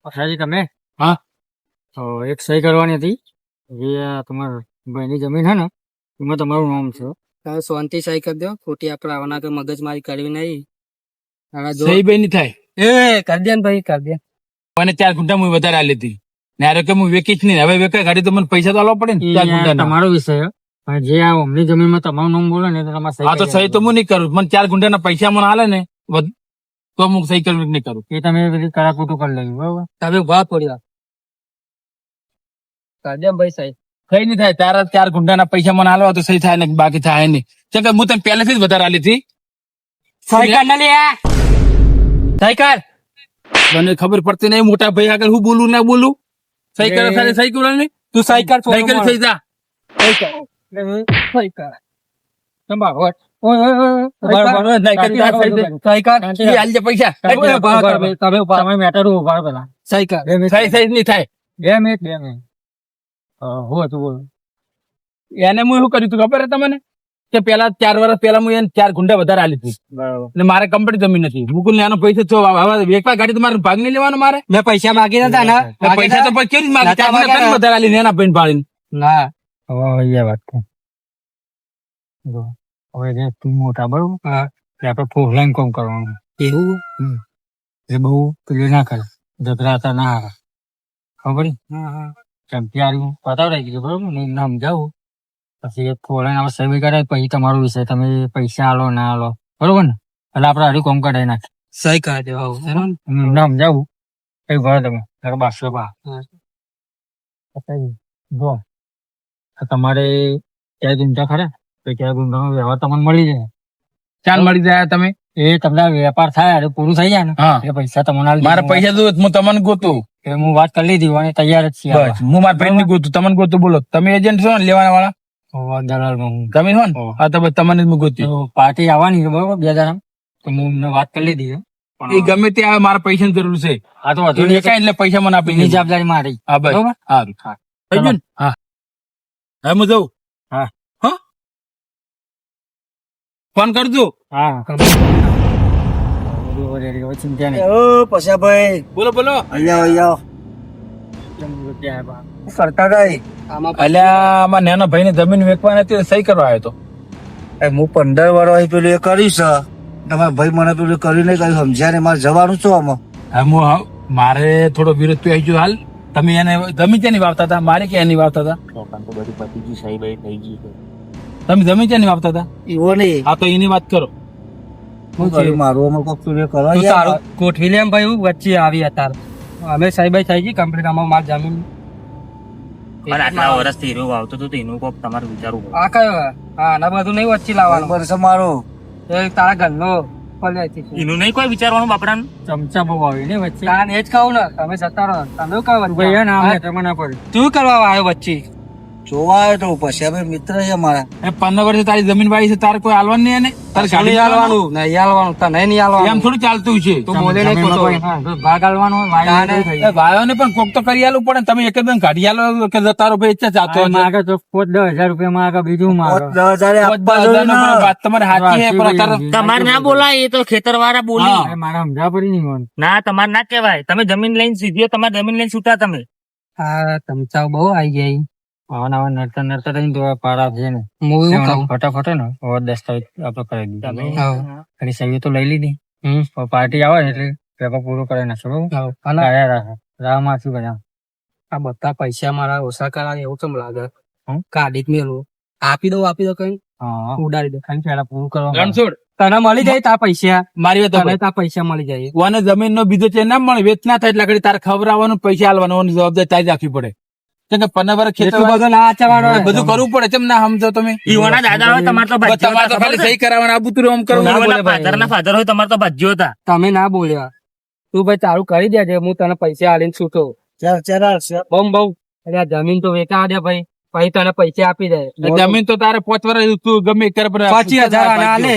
પછાજી તમે હા. તો એક સહી કરવાની હતી જે આ તમારા ભાઈની જમીન હે ને એમાં તમારું નામ છે. તમે શાંતિ સહી કરી દો, ખોટી આપણે આવવાના કે મગજમારી કરવી નહીં. સહી બે ની થાય કરી દે ને ભાઈ, કરી દે. મને 4 ગુંઠા હું વધારે આલી હતી ને આરે કે હું વેકી જ નહીં. હવે વેકાય ગાડી તો મને પૈસા તો આલવા પડે ને 4 એ ગુંઠાના. તમારો વિષય હે. પણ જે આ અમની જમીનમાં તમારું નામ બોલે ને તો તમારે સહી હા તો કરી સહી તો હું નહીં કરું. મને 4 ગુંઠાના પૈસા મને આલે ને તો હું સહી કરું કે નહીં કરું. એ તમે બધી કરાકૂટું કરી લેવી બરોબર. તમે ઉભા પડ્યા, કરી દે ને ભાઈ સહી. સહી નહીં થાય. તારા 4 ગુંઠાના પૈસા મને આલવા તો સહી થાય ને બાકી થાય નહીં. કેમ કે હું તને પહેલેથી જ વધારે આલી હતી. સહી કર ને લે, સહી કર. મને ખબર પડતી નહીં મોટા ભાઈ આગળ હું બોલું ના બોલું. સહી કરે સાથે સહી કરો ને તું સહી કર, સહી કરી થઈ જા. સહી કર, સહી કર. સંભાળો. ઓય, બરાબર, નહીં કરી જા, સહી દે. સહી કર. એ આલજે પૈસા. તમે મેટર ઉભા પેલા સહી કર. સહી નહીં થાય. 2 મિનિટ હું હતું બોલો. એને હું શું કર્યું તું ખબર હે તમને કે પેલા 4 વર્ષ પહેલા હું એને 4 ગુંઠા વધારે આલી હતી બરાબર. એટલે મારે કમ્પ્લીટ જમીન નથી. મુકુલ ને આનો પૈસા તો હવે વેચવા ગાડી તમારે ભાગ નહીં લેવાનો મારે. મેં પૈસા માગી નતા ને, એટલે પૈસા તો પછી કેવી રીતે માગે? 4 ગુંઠા કેમ વધારે આલી ને એના ભાઈને ભાળીને? ના. હવે એ વાત છે. જો હવે જે તું મોટા બરોબર હા. એટલે આપણે ફોફલાઈન કોમ કરવાનું. એવું? એ બહુ પેલું ના કરે, જબરાતા ના આવે. ખબર છે? હા હા. કેમ ત્યારે હું બતાવડાવી દીધું બરોબર ને એમને સમજાવું પછી એ ફોલાઈને આપણે સહી કરે પછી તમારો વિષય તમે પૈસા આલો ના આલો બરોબર ને એટલે આપણે હારી કોમ કઢાઈ નાખીએ. સહી કર દે. હોવ. એમને સમજાવું કઈ ભરે તમે તારે 200 બા જો આ તમારે 4 ગુંઠા ખરા તો 4 ગુંઠાનો વ્યવહાર તમને મળી જાય. ચાલ મળી જાય તમે. એ તમને વેપાર થાય એટલે પૂરું થઈ જાય ને હા. એટલે પૈસા તમને આલી મારા દઉં. પૈસા દો હું તમને ગોતું. એ હું વાત કરી લીધી અને તૈયાર જ છીએ બસ હું મારા ભાઈ ને ગોતું તમને ગોતું. બોલો તમે એજન્ટ છો ને લેવાના વાળા? દલાલમાં હું તમે છો ને? હા તો બસ તમને જ હું ગોતી. તો પાર્ટી આવવાની છે બરોબર 2 જણા તો હું એમને વાત કરી લીધી છે. એ ગમે ત્યાં મારા પૈસા ની જરૂર છે. હા તો વધુ એ વેચાય એટલે પૈસા મને આપી એની દેજો. જવાબદારી મારી હા બસ બરોબર. સારું. થઈ ગયું ને? હા હવે હું જઉં. હા. હા ફોન કરજો. હા ચિંતા નહીં. ઓ પૈસાભાઈ, બોલો બોલો. અહીંયા કરતા ગઈ. આમાં અલ્યા આમાં નાના ભાઈ ને જમીન વેચવા નથી સહી કરવા આવ્યો તો. હું 15 વર્ષ પેલું એ કર્યું છે. તમારા ભાઈ મને પેલું કર્યું નહીં કર્યું સમજ્યા ને મારે જવાનું છું આમાં. મારે થોડો વિરોધ પી આવી ગયો હાલ. તમે એને જમીન ક્યાંની વાવતા હતા? મારે ક્યાં એની વાવતા હતા? તમે જમીન ક્યાંની વાવતા હતા? એવો નહીં. હા તો એની વાત કરો. હું કર્યું મારું આમાં કોક પેલું એ કરવા તું યાર. તારું ગોઠવી લે એમ ભાઈ, હું વચ્ચે આવી અત્યારે અમે સાહેબ થઈ ગઈ કમ્પ્લીટ. આમાં માર જમીન પણ આટલા વર્ષથી હીરો વાવતો હતો તો એનું કોક તમારે વિચારવું આ કયો હા આના બધું નહીં વચ્ચે લાવવાનું. બરાબર છે મારું. એ તારા ઘરનો ફળિયાથી છે. એનું નહીં કોઈ વિચારવાનું બાપડાનું. ચમચા બહુ આવી ને વચ્ચે તાન એ જ કહું ને, તમે જતા રહો. તમે કહો ભાઈ ના આવે તમે ના પડે. તું કરવા આવ્યો વચ્ચે? જોવા આવ્યો તો પછી અમે મિત્ર છે મારા. 15 વર્ષે તારી જમીન વાળી છે તારે કોઈ હાલવાનું નહીં એને? તારે ગાડી નહીં હાલવાનું, નહીં હાલવાનું, તને નહીં એમ હાલવાનું. થોડું ચાલતું છે. તું બોલે નહીં જમીનમાં ખોટો. કોઈ હા, ભાગ આલવાનો વાયદો તાને થઈ જાય. ભાઈઓને પણ કોક તો કરી આલવું પડે ને. તમે એક જ ગાડી આલો કે તારો ભાઈ ઈચ્છા ચાહતો આ માગે તો 10,000 રૂપિયા માગે બીજું માગે 10,000 આપવા જોઈએ ને. વાત તમારે સાચી છે પણ અત્યારે તમારે ના બોલાય, એ તો ખેતર વાળા બોલી. હા. અરે મારા સમજા પડી નહીં મને. ના તમારે ના કહેવાય. તમે જમીન લઈને સીધી તમારે જમીન લઈને છૂટા તમે. હા ચમચાઓ બહુ આવી ગયા. આવા નડતા નડતા રહીને તો આ પારા છે ને હું એવું કહું. ફટાફટ હે ને હવે દસ્તાવેજ આપણે કરી દીધા હા. ખાલી સહી તો લઈ લીધી. હવે પાર્ટી આવે ને એટલે પેપર પૂરું કરી નાખશો બરોબર. હા. અને કાયા રાખે રામાં શું કર્યા આ બધા પૈસા મારા ઓછા કરાવે એવું કેમ લાગે? હમ? કાઢી જ મેલું. આપી દો કઈ હા ઉડાડી દે. ખાલી પેલા પૂરું કરવા રણછોડ તને મળી જાય તા પૈસા, મારી વાત તને સાંભળ. તા પૈસા મળી જાય. ઓને જમીન નો બીજો છે ના મળે વેચ ના થાય એટલે આગળ તારે ખવડાવવાનું પૈસા આલવાનું ઓની જવાબદારી તારી રાખવી પડે. કેમ કે 15 વર્ષ ખેતર એટલું બધું ના આચરવાનું હોય. બધું કરવું પડે. કેમ ના સમજો તમે? ઈવાના દાદા હોય તમારે તો બસ તમારે તો ખાલી સહી કરાવવાનું આબુતું આમ કરવું. ના બોલે ભાઈ. ફાધર ના ફાધર હોય તમારે તો ભાજ્યો હતા. તમે ના બોલ્યા. તું ભાઈ ચાલુ કરી દેજે, હું તને પૈસા આલીને છૂટો. બમ બહુ એટલે આ જમીન તો વેચા દે ભાઈ, પછી તને પૈસા આપી દે. જમીન તો તારે 5 વર્ષ તું ગમે કરે પણ 25,000 આને આલે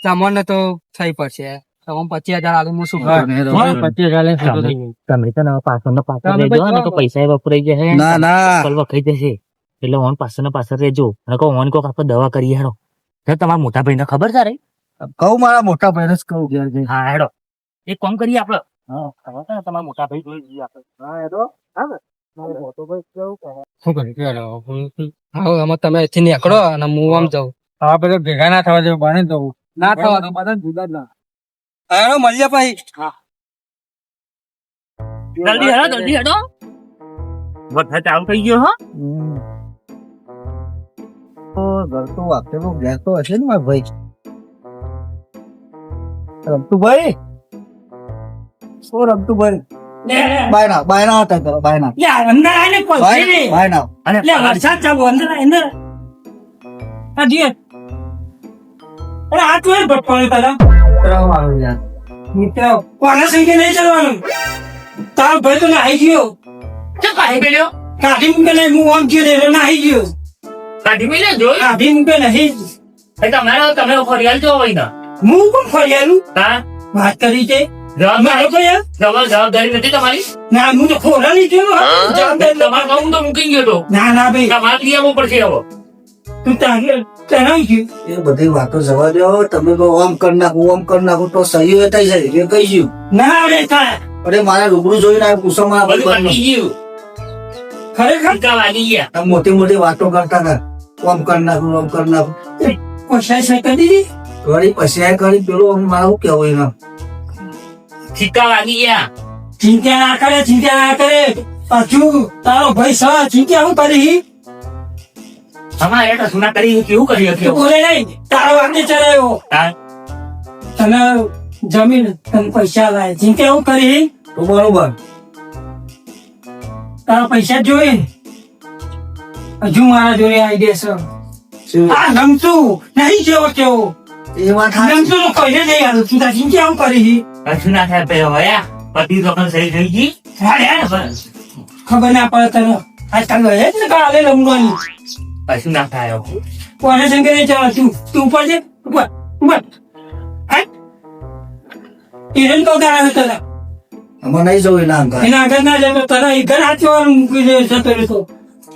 તમને તો થઈ પડશે. તમે 25,000 આલું હું શું કરું? 25,000 લઈને છૂટો થઈ ગયો. તમે તો પાછળ તમે રહેજો ને તો પૈસા વપરાઈ જશે. ના ના કલ વખાઈ જશે એટલે ઓન પાછળ રહેજો. અને કહો ઓન કોક આપણે દવા કરી હેડો. તમારા મોટા ભાઈ ને ખબર છે રે? કહું મારા મોટા ભાઈને જ કહું ઘેર જઈને. હા હેડો એક કામ કરીએ આપડે. તમારા મોટા ભાઈ જોઈ જઈએ આપણે. શું કર્યું કે હા આમાં તમે અહીંથી નીકળો અને હું આમ જાઉં હા બધા ભેગા ના થવા જેવું બને તો ના થવા દો બધા જુદા જ ના હા મળીએ ભાઈ જલ્દી હેડો વખત ચાલુ થઈ ગયો હો. ઘર તો વાગતેલો ઘેર તો હશે ને મારા ભાઈ. રમતુભાઈ શું રમતુભાઈ બાયના હતા કરો બાયના અંદર આવીને પહોંચી રે બાયના એટલે વરસાદ ચાલુ અંદર અંદર હા જી અરે આ તું ભટકોણી પેલા મારું યાર મિત્ર કોના સંગે નહીં ચાલવાનું તારો ભાઈ તો નાહી ગયો ચા કાઢી મેલ્યો કાઢી મૂકે નહીં હું આમ ગયો ને નાહી ગયો કાઢી મેલ્યો જોઈ કાઢી મૂકે નહીં તમે ફરિયાલ જો હોય ને હું પણ ફરિયાલું હા વાત કરી છે જવાબદારી મારો કયા જવાબદારી નથી તમારી. ના હું તો ખોરા નહીં થયો જવાબદારી તમારે કહું તો મૂકી ગયો તો ના ના ભાઈ તમારે લઈ આવવું પડશે હવે. તું તણાઈ ગયું એ બધી વાતો જવા દો તમે કહો આમ કરી નાખું તો સહી થઈ જાય એ કહીશું. ના રે થાય અરે મારા રૂબરૂ જોઈને આ પૂછો મારા બધું ભાઈબંધનો. વાગી ગયું ખરેખર ટીકા વાગી ગયા. આ મોટી મોટી વાતો કરતા હતા આમ કરી નાખું કોશાય સાય કરી દીધી વળી પછી આ કરી પેલું મારું કેવું એના ટીકા વાગી ગયા. ચિંતા ના કરે પાછું તારો ભાઈ સા ચિંતા હું કરી અમારે એટલે સુના કરી કેવું કર્યું તું બોલે નહીં તારો વાગે ચડાયો તને જમીન તને પૈસા લાય ચિંતા હું કરી તો બરોબર તારા પૈસા જોઈએ હજુ મારા જોડે આઈડિયા છે આ ગમતું નહીં કેવો એ વાત સાચી. ગમતું તો કહીને નહીં આવ્યું તું તારી ચિંતા હું કરી કશું ના થાય પેલો હયા પતિ તો સહી થઈ ગઈ. ખબર ના પડે તને આજકાલ ગયે જ ને કાલે રમવાની કશું ના થાય હવે. કોને સંગે નહીં ચાલે તું ઉપર છે ઉપર હા હિરણ કહું તારા તને આમાં નહીં જવું એના અંગાર એના આગળ ના જાય તો તને એ ઘર હાથ મૂકી દે જતો રહેતો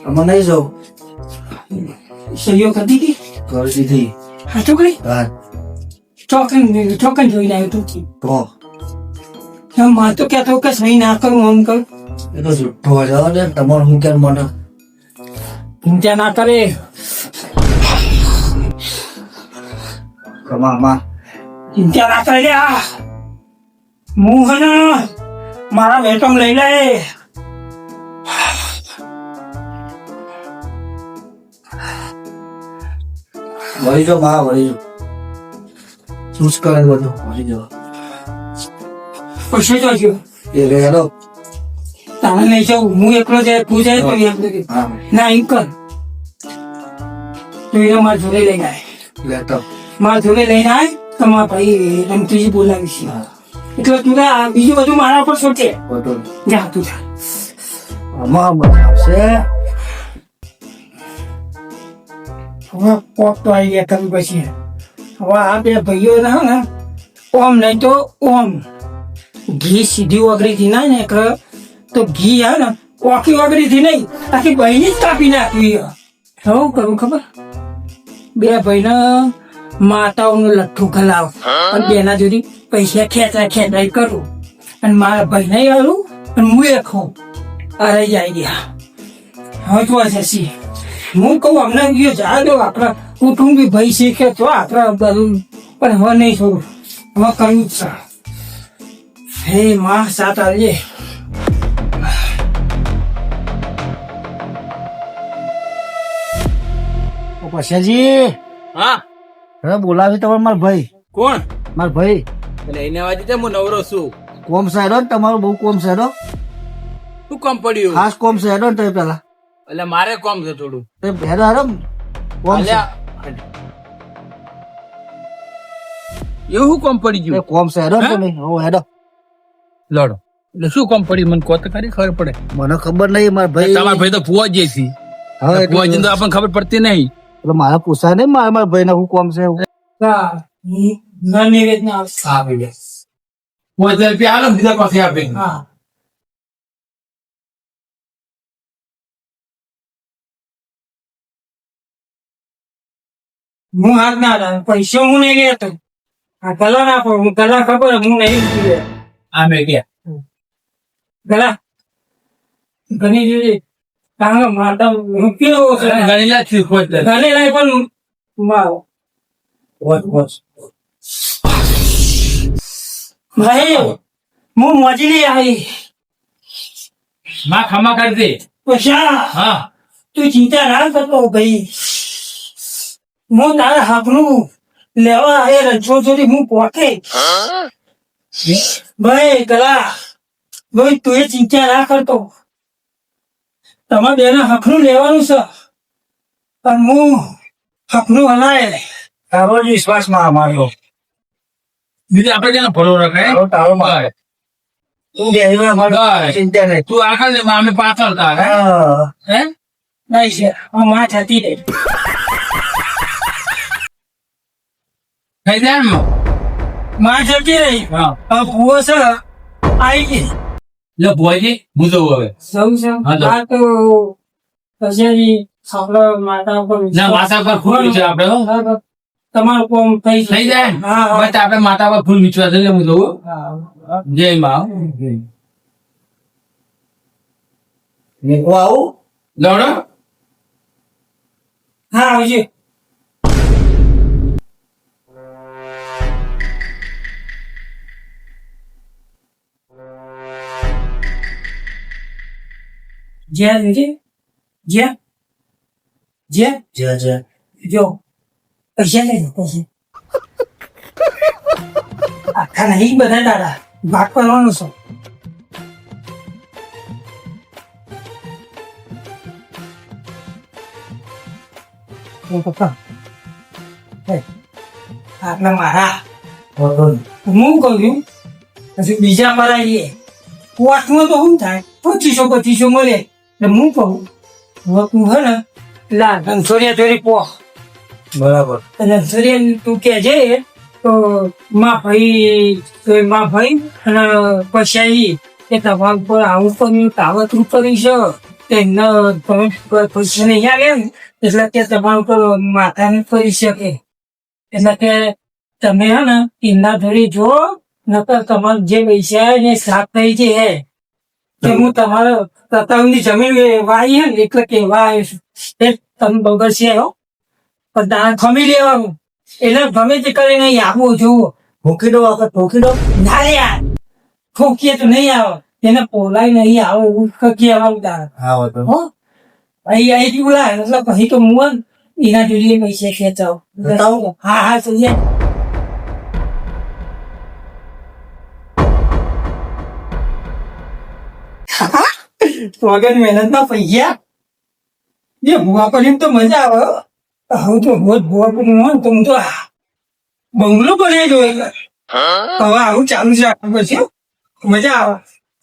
આમાં નહીં જવું સહીઓ કરી દીધી કરી દીધી હા છોકરી હા ચોકન જોઈને આવ્યો તું તો માં તો કહેતો કે સહી ના કરું આમ કર એ તો જુઠ્ઠો છે ને તમારું હું કેમ મને ચિંતા ના કરે કમામાં ચિંતા ના કરે આ હું હે ને મારા વેટમ લઈ લે વળી જો માં વળી જો શું જ કરે બધું વળી જો પછી જોજો એ રેડો તારે નહીં જાઉં હું એકલો જાય તું જાય તો એમ લાગે હા ના એમ કર તું એને મારા જોડે લઈને આય લેતો મારા જોડે લઈને આય તો મારા ભાઈ રમતુજી બોલાવીશ એટલે તું આ બીજું બધું મારા પર સોચે બધું જા તું જા આમાં મજા આવશે હવે પોપ તો આવી ગયા તમે પછી હવે આ બે ભાઈઓ ના ને ઓમ નહીં તો ઓમ ઘી સીધી વગરીથી ના ને તો ઘી આવે ને ઓખી વગરીથી નહીં આખી બહેની જ કાપી નાખવી શું કરું ખબર બે ભાઈને માતાઓનું લઠ્ઠું ખલાવ અને બેના જોડી પૈસા ખેંચાઈ કરું અને મારા ભાઈને આવું અને હું એ ખાઉં અરે જાય ગયા હવે તો જશી હું કહું અમને ગયો જા દો આપણા કુટુંબી ભાઈ શીખે તો આપણા બધું પણ હવે નહીં છોડું હવે કરવું જ છે હે માં સાત આવજે પછાજી હા હવે બોલાવી તમારે મારા ભાઈ કોણ મારા ભાઈ એટલે એને વાજી છે હું નવરો છું. કોમ સાહેડો ને તમારું બહુ કોમ સાહેડો શું કામ પડ્યું ખાસ કોમ સાહેડો ને તમે પેલા એટલે મારે કોમ છે થોડું. તમે હેડો હેડો કોમ છે અલ્યા, એવું કોમ પડી એ ગયું કોમ સાહેડો ને હે? તમે હો હેડો લડો એટલે શું કોમ પડી મને કહો તો ખરી ખબર પડે. મને ખબર નહીં મારા ભાઈ તમારા ભાઈ તો ફુવા જ છે. હવે ફુવા જઈને તો આપણને ખબર પડતી નહીં. એટલે મારા પૂછાય નહીં મારા ભાઈ ના હું કોમ છે એવું. ના નિવેદના આવશે હા ભાઈ 5000 રૂપિયા આલો બીજા પાસે આપે. હા હું હાથ ના લાવ પૈસા હું નહીં લેતો આ કલર આપો હું કલર ખબર હું નહીં આમે ગયા ગલા ઘણી જોઈએ કારણ કે માતા મૂકેલો છે ગણેલા છે ખોટ લે. ઘણી લાઈ પણ મારો ભાઈ હું મોજલી આવી માં ખમા કરી દે. પૈસા હા તું ચિંતા ના કરતો ભાઈ હું તારા હાકનું લેવા એ રજો સુધી હું પહોંચે ભાઈ ગલા ભાઈ તું એ ચિંતા ના કરતો તમારા બેના હકનું લેવાનું છે પણ હું હકનું હલાય તારો જ વિશ્વાસમાં અમારો બીજે આપણે જેને ભરો રખાય. તારો માં તું બેહીને અમારો બસ. ચિંતા નહીં. તું આગળ ને અમે પાછળ તાર હે? હા. હે નહીં છે હું માં જતી રહી થઈ જાય ને માં? માં જતી રહી હા આ ભૂવો છે આવી ગઈ લે ભોયજી હું જવું હવે. સૌ છે હા, તો. આ તો પછી આપણા માતા ઉપર ના માતા પર ફૂલ વિશ્વાસ આપણે હો. તમારું કોમ થઈ થઈ જાય ને? હા હા બસ આપણે માતા પર ફૂલ વિશ્વાસ છે એટલે હું જવું. હા. જય માં. હું આવું લવડો. હા આવજે જ્યાં જોજે જ્યાં જ્યાં જા જા જો પૈસા લઈ લો પૈસા આખા નહીં બધા દાડા ભાગ કરવાનો છો ઓ પપ્પા હે, આટલા મારા હું કહ્યું પછી બીજા મારા એ કોર્ટમાં તો શું થાય 2500 મળે એટલે હું કહું હવે તું હે ને લા રણછોડિયા ચોરી પો બરાબર રણછોડિયા તું કે છે તો માં ભાઈ અને પછી એ તમારા ઉપર આવું કર્યું કાવતરું કરી છે તેને તમે પૈસા નહીં આવે ને એટલે કે તમારા ઉપર માથાને ફરી શકે એટલે કે તમે હે ને એમના ધરી જો નકર તમારે જે પૈસા ને સાફ થઈ છે કે હું તમારા તતાવની જમીન વાઈ હે ને એટલે કે વાય એ તમે બગડશે હો પણ તારે ખમી લેવાનું એટલે ગમે તે કરીને અહીં આપવું જોવો ઠોકી દો વખત ઠોકી દો ના રે યાર ઠોકીએ તો નહીં આવે એને પોલાય નહીં આવે એવું કહેવાનું તારે હા વાતો હો અહીંથી બોલાય એટલે પછી તો હું એના જોડે પૈસા ખેંચાવ બતાવો. હા હા સમજે વગર મહેનત ના પૈસા એ ભૂવા કરીને તો મજા આવે હું તો રોજ ભૂવા કરીને હોય ને તો હું તો બંગલો બનાવી દઉં એટલે હવે આવું ચાલુ છે આખું પછી મજા આવે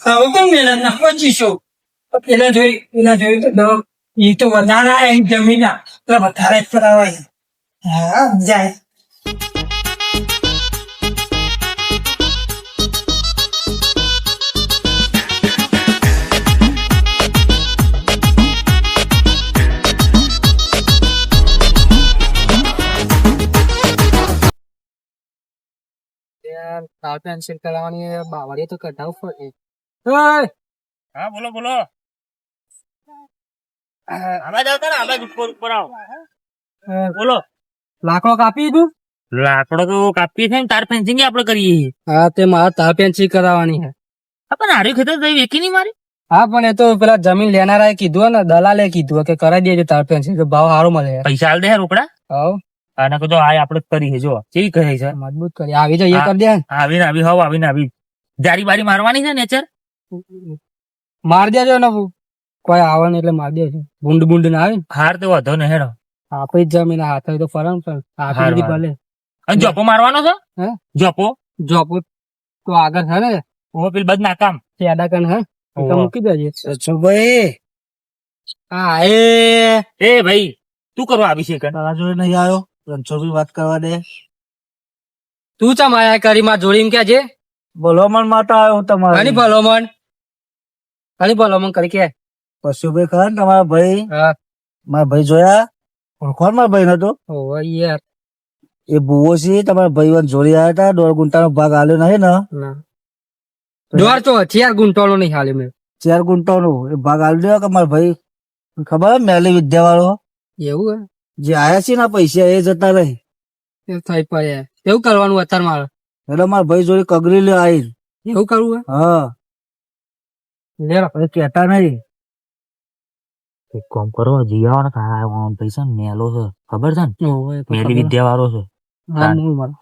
હવે પણ મહેનત ના 2500 પેલા જોઈ તો એ તો વધારે આવે એમ જમીન તો વધારે જ કરાવાય હા જાય તાર પેન્સિલ કરાવવાની બાવળીએ તો કઢાવવું પડે હા બોલો બોલો આમાં જાવ ને આમાં ઉપર ઉપર આવો બોલો લાકડો કાપી દીધું લાકડો તો કાપીએ છે ને તાર ફેન્સિંગ આપણે કરીએ છીએ. હા તે મારે તાર પેન્સિલ કરાવવાની છે હા, પણ હારી ખેતર જઈ વેકી નહીં મારી. હા પણ એ તો પેલા જમીન લેનારાએ કીધું ને દલાલે કીધું કે કરાવી દેજો તાર પેન્સિલ તો ભાવ સારો મળે પૈસા હાલ દે રોકડા હવ આના કદો આ આપણે જ કરી છે જો કેવી કહે છે મજબૂત કરી આવી જાય એ કરી દે ને. આવીને આવી હવ આવીને આવી જારી બારી મારવાની છે નેચર માર દેજો ને કોઈ આવે ને એટલે માર દેજો બુંડ ના આવે ને હાર તો વધો ને હેડો આપણી જ જમીન હાથ હોય તો ફરમ પણ આપી હારું, ભલે અને જોપો મારવાનો છે હે? જોપો જોબ તો આગળ છે ને ઓ પેલી બધ નાકામ પેડા કન હે તો ઓહો. મૂકી દેજે ભાઈ હા એ ભાઈ તું કરવા આવી છે કન તારા જોડે નહીં આવ્યો રણછોડભાઈ વાત કરવા દે તું ચમ આયા કરી માં જોડી કે છે ભલામણ માટે આવ્યો કની તમારે ભલામણ કરી કે પશુભાઈ ખરા ને તમારા ભાઈ હા મારા ભાઈ જોયા ઓળખોણ મારા ભાઈ નતો ઓહો યાર એ ભૂવો છે તમારા ભાઈ જોડી આવ્યા હતા 1.5 ગુંઠાનો ભાગ આલ્યો નહીં ને ના દ્વાર તો હથિયાર ગુંટોળો નહીં હાલે મેં 4 ગુંટાનો એ ભાગ આલી દેવા કે મારા ભાઈ ખબર હે મેલી વિદ્યા વાળો એવું જે આયા છે ને પૈસા એ જતા રહી હે થઈ પડે એવું કરવાનું અત્યારે મારે એટલે મારા ભાઈ જોડે કગરી લે આવી એવું કરવું હા હે લે એ કેતા નહીં એક કામ કરો જી આવો ને કાં પૈસા મેલો છે ખબર છે ને મેલી વિદ્યા વાળો છે હા હું મળે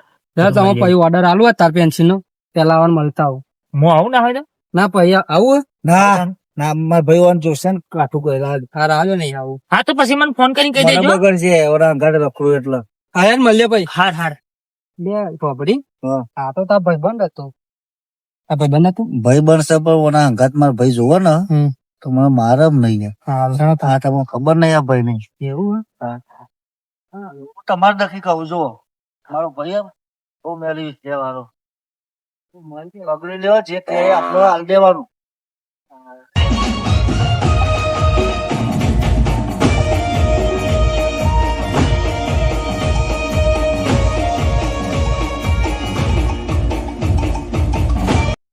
તમે પછી ઓર્ડર આલુ તાર પેન્સિલ નો પેલા આવવાનું મળતા આવું હું આવું ના હોય ને ના પછી આવું ના ના મારા ભાઈ વાન જોશે ને કાઠું કરેલા હાર આવ્યો નહીં આવું હા તો પછી મને ફોન કરીને કહી મને દેજો બગડ છે ઓરા ગાડે રખડું એટલે હા યાર મળીએ પછી હાર હાર બે ખબરી હા. હા તો તાર ભાઈબંધ હતો આ ભાઈબંધ હતું ભાઈ બનશે પણ ઓના હંગાત મારા ભાઈ જોવો ને હમ. તો મને મારે નહીં યાર. હા હા તમને ખબર નહીં આ ભાઈ ની એવું હું તમારે નક્કી કહું જો મારો ભાઈ એમ બહુ મેલી છે વાળો પગડી લેવા જે કહે આપણે હાલ દેવાનું